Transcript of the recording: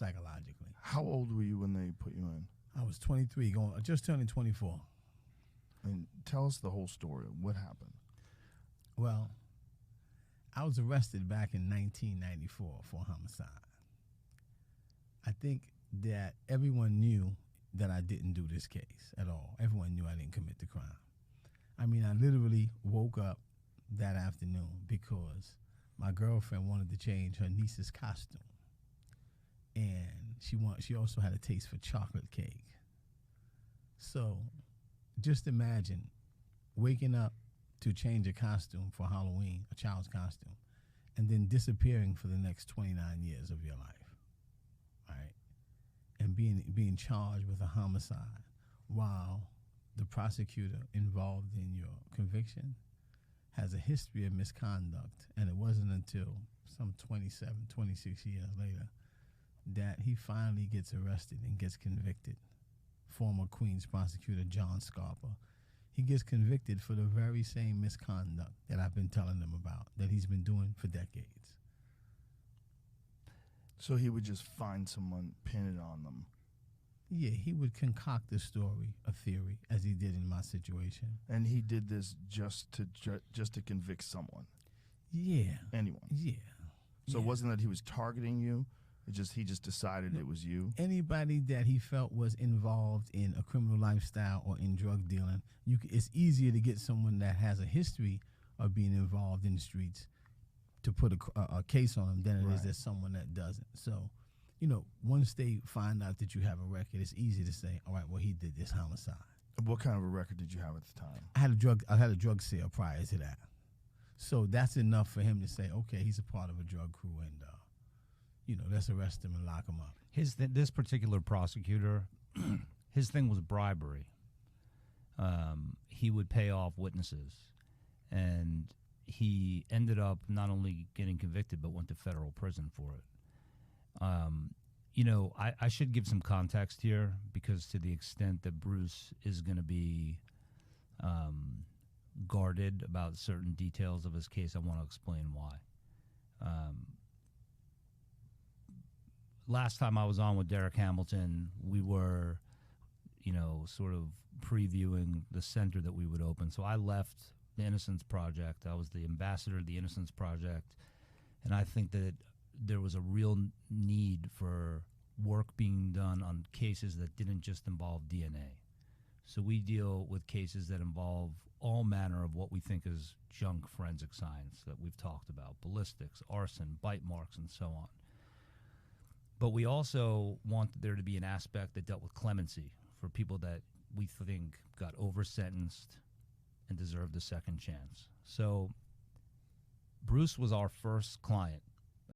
psychologically. How old were you when they put you in? I was 23, just turning 24. And tell us the whole story. What happened? Well, I was arrested back in 1994 for homicide. I think that everyone knew that I didn't do this case at all. Everyone knew I didn't commit the crime. I mean, I literally woke up that afternoon because my girlfriend wanted to change her niece's costume. And she also had a taste for chocolate cake. So just imagine waking up to change a costume for Halloween, a child's costume, and then disappearing for the next 29 years of your life, right? And being charged with a homicide while the prosecutor involved in your conviction has a history of misconduct. And it wasn't until some 27, 26 years later that he finally gets arrested and gets convicted. Former Queens prosecutor John Scarpa, he gets convicted for the very same misconduct that I've been telling them about, that he's been doing for decades. So he would just find someone, pin it on them. Yeah, he would concoct a story, a theory, as he did in my situation. And he did this just to convict someone? Yeah. Anyone? Yeah. So yeah. It wasn't that he was targeting you? He just decided it was you? Anybody that he felt was involved in a criminal lifestyle or in drug dealing, it's easier to get someone that has a history of being involved in the streets to put a case on them than it is that someone that doesn't. So, once they find out that you have a record, it's easy to say, all right, well, he did this homicide. What kind of a record did you have at the time? I had a drug sale prior to that. So that's enough for him to say, okay, he's a part of a drug crew, and let's arrest him and lock him up. This particular prosecutor, his thing was bribery. He would pay off witnesses, and he ended up not only getting convicted but went to federal prison for it. I should give some context here, because to the extent that Bruce is going to be guarded about certain details of his case, I want to explain why. Last time I was on with Derek Hamilton, we were, sort of previewing the center that we would open. So I left the Innocence Project. I was the ambassador of the Innocence Project. And I think that there was a real need for work being done on cases that didn't just involve DNA. So we deal with cases that involve all manner of what we think is junk forensic science that we've talked about: ballistics, arson, bite marks, and so on. But we also want there to be an aspect that dealt with clemency for people that we think got over-sentenced and deserved a second chance. So Bruce was our first client